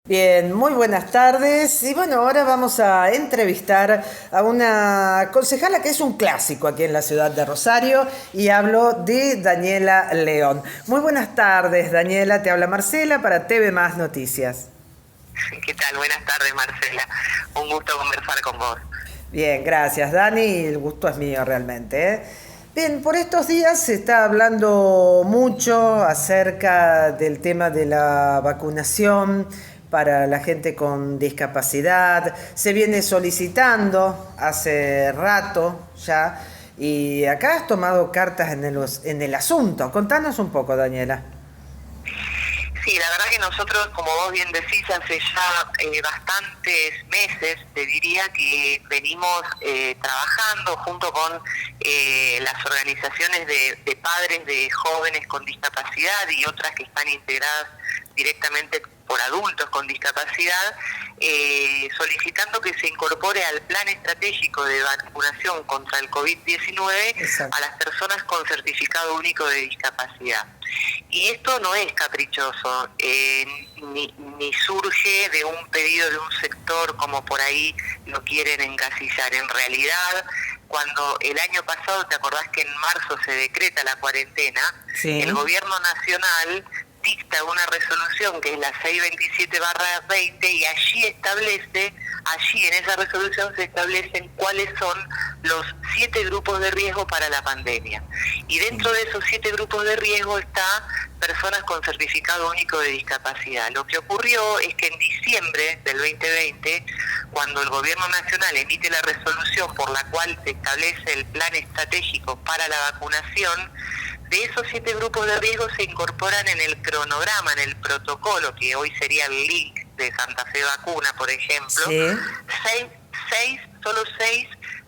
Bien, muy buenas tardes. Y bueno, ahora vamos a entrevistar a una concejala que es un clásico aquí en la ciudad de Rosario y hablo de Daniela León. Muy buenas tardes, Daniela. Te habla Marcela para TV Más Noticias. ¿Qué tal? Buenas tardes, Marcela. Un gusto conversar con vos. Bien, gracias, Dani. El gusto es mío realmente, ¿eh? Bien, por estos días se está hablando mucho acerca del tema de la vacunación para la gente con discapacidad. Se viene solicitando hace rato ya y acá has tomado cartas en el asunto. Contanos un poco, Daniela. Sí, la verdad que nosotros, como vos bien decís, hace ya bastantes meses, te diría que venimos trabajando junto con las organizaciones de padres de jóvenes con discapacidad y otras que están integradas directamente por adultos con discapacidad, solicitando que se incorpore al plan estratégico de vacunación contra el COVID-19 a Exacto. las personas con certificado único de discapacidad. Y esto no es caprichoso, ni surge de un pedido de un sector como por ahí lo quieren encasillar. En realidad, cuando el año pasado, te acordás que en marzo se decreta la cuarentena, el Sí. gobierno nacional dicta una resolución que es la 627/20 y allí en esa resolución se establecen cuáles son los 7 grupos de riesgo para la pandemia. Y dentro de esos 7 grupos de riesgo está personas con certificado único de discapacidad. Lo que ocurrió es que en diciembre del 2020, cuando el gobierno nacional emite la resolución por la cual se establece el plan estratégico para la vacunación, de esos 7 grupos de riesgo se incorporan en el cronograma, en el protocolo, que hoy sería el link de Santa Fe Vacuna, por ejemplo, Sí. solo seis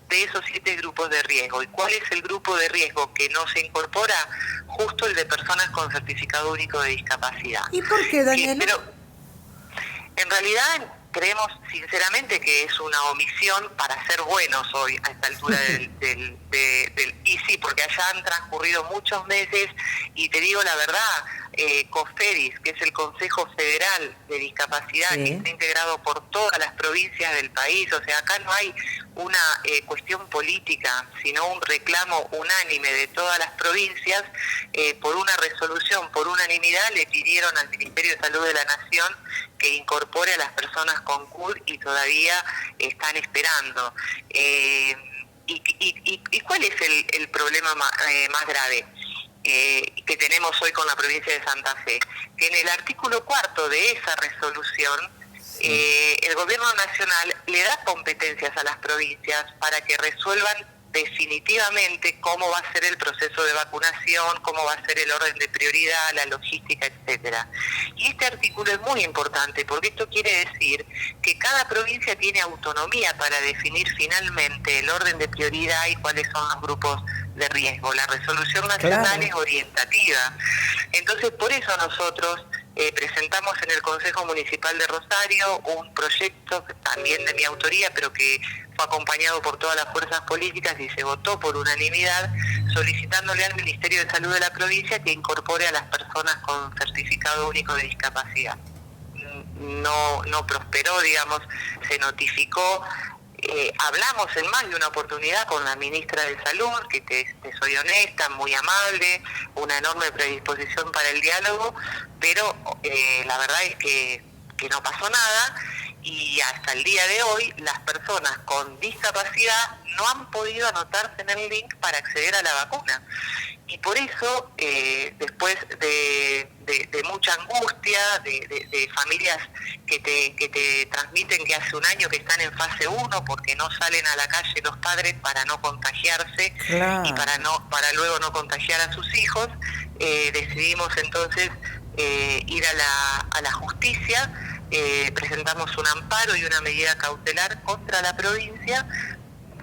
de esos 7 grupos de riesgo. ¿Y cuál es el grupo de riesgo que no se incorpora? Justo el de personas con certificado único de discapacidad. ¿Y por qué, Que, Daniela? pero en realidad creemos sinceramente que es una omisión para ser buenos hoy a esta altura y sí, porque allá han transcurrido muchos meses y te digo la verdad, COFEDIS, que es el Consejo Federal de Discapacidad, que Sí. está integrado por todas las provincias del país, o sea, acá no hay una cuestión política, sino un reclamo unánime de todas las provincias, por una resolución, por unanimidad, le pidieron al Ministerio de Salud de la Nación que incorpore a las personas con CUD y todavía están esperando. ¿Y cuál es el problema más grave que tenemos hoy con la provincia de Santa Fe? Que en el artículo 4 de esa resolución, Sí. el gobierno nacional le da competencias a las provincias para que resuelvan definitivamente cómo va a ser el proceso de vacunación, cómo va a ser el orden de prioridad, la logística, etcétera. Y este artículo es muy importante porque esto quiere decir que cada provincia tiene autonomía para definir finalmente el orden de prioridad y cuáles son los grupos de riesgo. La resolución nacional Claro. es orientativa. Entonces, por eso nosotros presentamos en el Consejo Municipal de Rosario un proyecto también de mi autoría, pero que fue acompañado por todas las fuerzas políticas y se votó por unanimidad, solicitándole al Ministerio de Salud de la provincia que incorpore a las personas con certificado único de discapacidad. No prosperó, digamos, se notificó. Hablamos en más de una oportunidad con la ministra de Salud, que te soy honesta, muy amable, una enorme predisposición para el diálogo, pero la verdad es que no pasó nada y hasta el día de hoy las personas con discapacidad no han podido anotarse en el link para acceder a la vacuna. Y por eso, después de mucha angustia, de familias que te transmiten que hace un año que están en fase 1 porque no salen a la calle los padres para no contagiarse y Claro. para luego no contagiar a sus hijos, decidimos entonces ir a la justicia, presentamos un amparo y una medida cautelar contra la provincia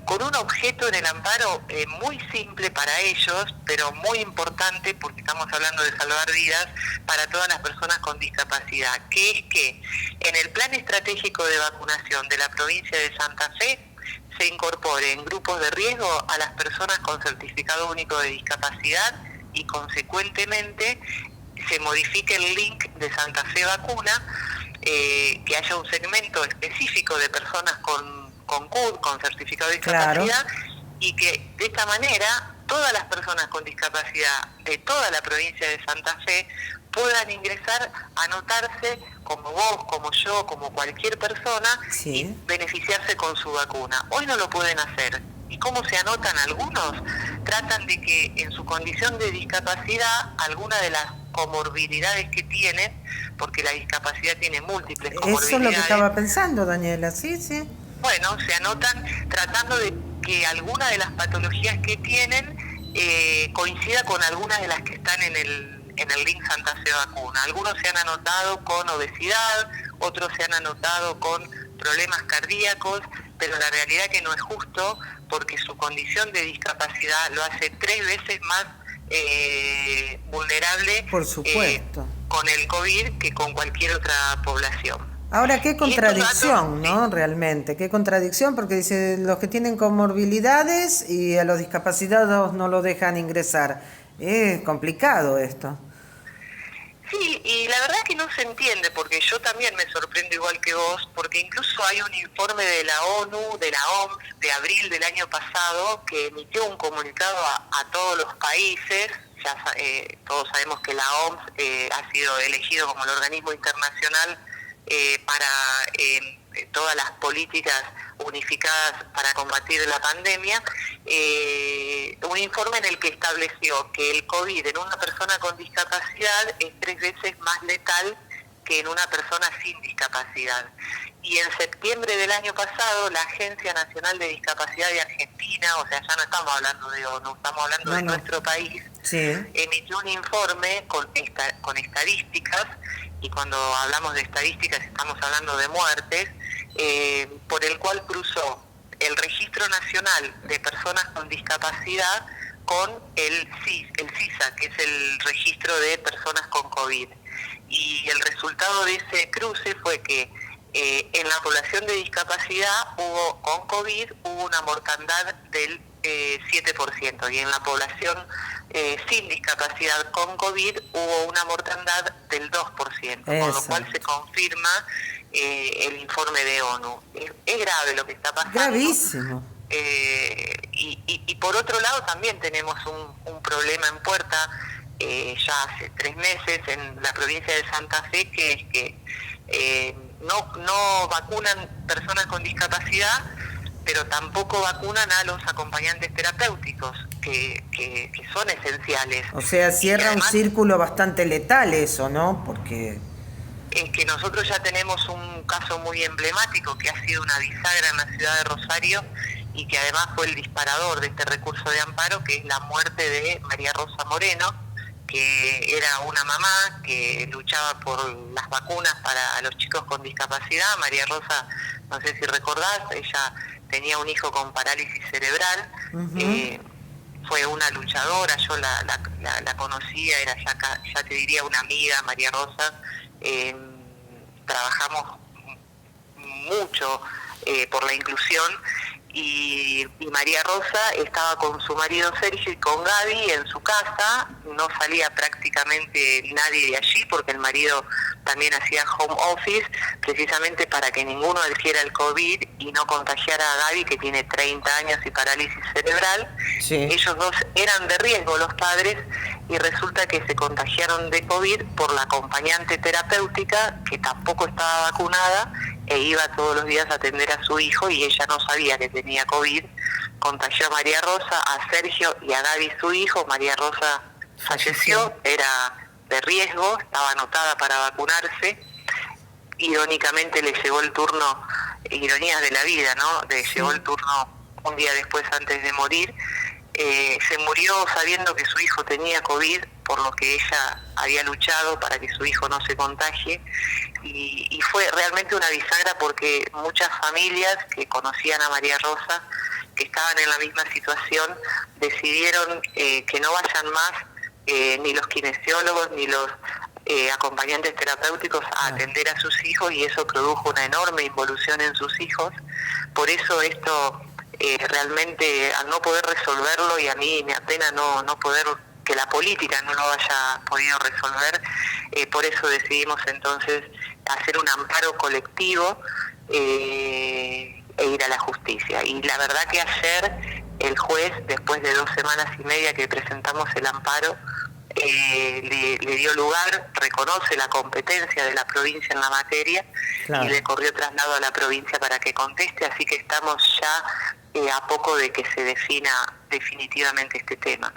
con un objeto en el amparo muy simple para ellos, pero muy importante porque estamos hablando de salvar vidas para todas las personas con discapacidad, que es que en el plan estratégico de vacunación de la provincia de Santa Fe se incorpore en grupos de riesgo a las personas con certificado único de discapacidad y consecuentemente se modifique el link de Santa Fe Vacuna que haya un segmento específico de personas con CUD, con certificado de discapacidad, y que de esta manera todas las personas con discapacidad de toda la provincia de Santa Fe puedan ingresar, anotarse como vos, como yo, como cualquier persona, y beneficiarse con su vacuna. Hoy no lo pueden hacer. ¿Y cómo se anotan algunos? Tratan de que en su condición de discapacidad, alguna de las comorbilidades que tienen, porque la discapacidad tiene múltiples comorbilidades. Eso es lo que estaba pensando, Daniela, sí. Bueno, se anotan tratando de que alguna de las patologías que tienen coincida con algunas de las que están en el link Santa Fe Vacuna. Algunos se han anotado con obesidad, otros se han anotado con problemas cardíacos, pero la realidad es que no es justo, porque su condición de discapacidad lo hace 3 veces más vulnerable, por supuesto, con el COVID que con cualquier otra población. Ahora, qué contradicción, ¿no? Sí. Realmente, qué contradicción, porque dice los que tienen comorbilidades y a los discapacitados no los dejan ingresar. Es complicado esto. Sí, y la verdad que no se entiende, porque yo también me sorprendo igual que vos, porque incluso hay un informe de la ONU, de la OMS, de abril del año pasado, que emitió un comunicado a todos los países. Ya todos sabemos que la OMS ha sido elegido como el organismo internacional para todas las políticas unificadas para combatir la pandemia, un informe en el que estableció que el COVID en una persona con discapacidad es 3 veces más letal que en una persona sin discapacidad. Y en septiembre del año pasado, la Agencia Nacional de Discapacidad de Argentina, o sea, ya no estamos hablando de ONU, estamos hablando de nuestro país, emitió un informe con estadísticas, y cuando hablamos de estadísticas estamos hablando de muertes, por el cual cruzó el Registro Nacional de Personas con Discapacidad con el CISA, que es el Registro de Personas con COVID. Y el resultado de ese cruce fue que en la población de discapacidad con COVID hubo una mortandad del 7%, y en la población sin discapacidad con COVID hubo una mortandad del 2%, con lo cual se confirma el informe de ONU. Es grave lo que está pasando. Gravísimo. Y por otro lado también tenemos un problema en puerta ya hace 3 meses en la provincia de Santa Fe, que es que no vacunan personas con discapacidad, pero tampoco vacunan a los acompañantes terapéuticos, que son esenciales. O sea, cierra además, un círculo bastante letal eso, ¿no? Porque es que nosotros ya tenemos un caso muy emblemático que ha sido una bisagra en la ciudad de Rosario, y que además fue el disparador de este recurso de amparo, que es la muerte de María Rosa Moreno, que era una mamá que luchaba por las vacunas para los chicos con discapacidad. María Rosa, no sé si recordás, ella tenía un hijo con parálisis cerebral. Fue una luchadora, yo la conocía, era ya te diría una amiga, María Rosa. Trabajamos mucho por la inclusión, y María Rosa estaba con su marido Sergio y con Gaby en su casa. No salía prácticamente nadie de allí, porque el marido también hacía home office, precisamente para que ninguno adquiera el COVID y no contagiara a Gaby, que tiene 30 años y parálisis cerebral. Sí. Ellos dos eran de riesgo, los padres, y resulta que se contagiaron de COVID por la acompañante terapéutica, que tampoco estaba vacunada, e iba todos los días a atender a su hijo, y ella no sabía que tenía COVID. Contagió a María Rosa, a Sergio y a Gaby, su hijo. María Rosa falleció, era de riesgo, estaba anotada para vacunarse. Irónicamente le llegó el turno, ironías de la vida, ¿no? Le llegó el turno un día después, antes de morir. Se murió sabiendo que su hijo tenía COVID, por lo que ella había luchado para que su hijo no se contagie, y fue realmente una bisagra, porque muchas familias que conocían a María Rosa, que estaban en la misma situación, decidieron que no vayan más ni los kinesiólogos ni los acompañantes terapéuticos a atender a sus hijos, y eso produjo una enorme involución en sus hijos. Por eso esto realmente, al no poder resolverlo, y a mí me apena no poder, que la política no lo haya podido resolver, por eso decidimos entonces hacer un amparo colectivo e ir a la justicia. Y la verdad que ayer el juez, después de 2 semanas y media que presentamos el amparo, le dio lugar, reconoce la competencia de la provincia en la materia, claro, y le corrió traslado a la provincia para que conteste, así que estamos ya a poco de que se defina definitivamente este tema.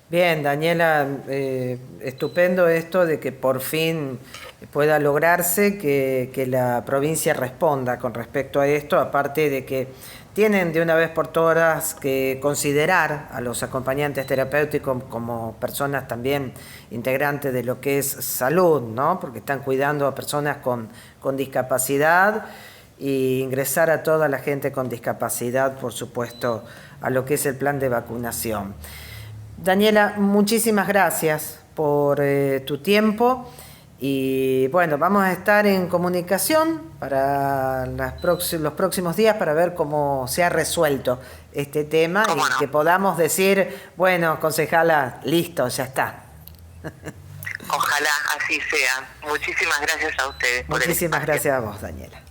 Bien, Daniela, estupendo esto de que por fin pueda lograrse que la provincia responda con respecto a esto, aparte de que tienen de una vez por todas que considerar a los acompañantes terapéuticos como personas también integrantes de lo que es salud, ¿no? Porque están cuidando a personas con discapacidad, y ingresar a toda la gente con discapacidad, por supuesto, a lo que es el plan de vacunación. Daniela, muchísimas gracias por tu tiempo. Y bueno, vamos a estar en comunicación para los próximos días para ver cómo se ha resuelto este tema y que podamos decir, bueno, concejala, listo, ya está. Ojalá así sea. Muchísimas gracias a ustedes. Muchísimas gracias a vos, Daniela.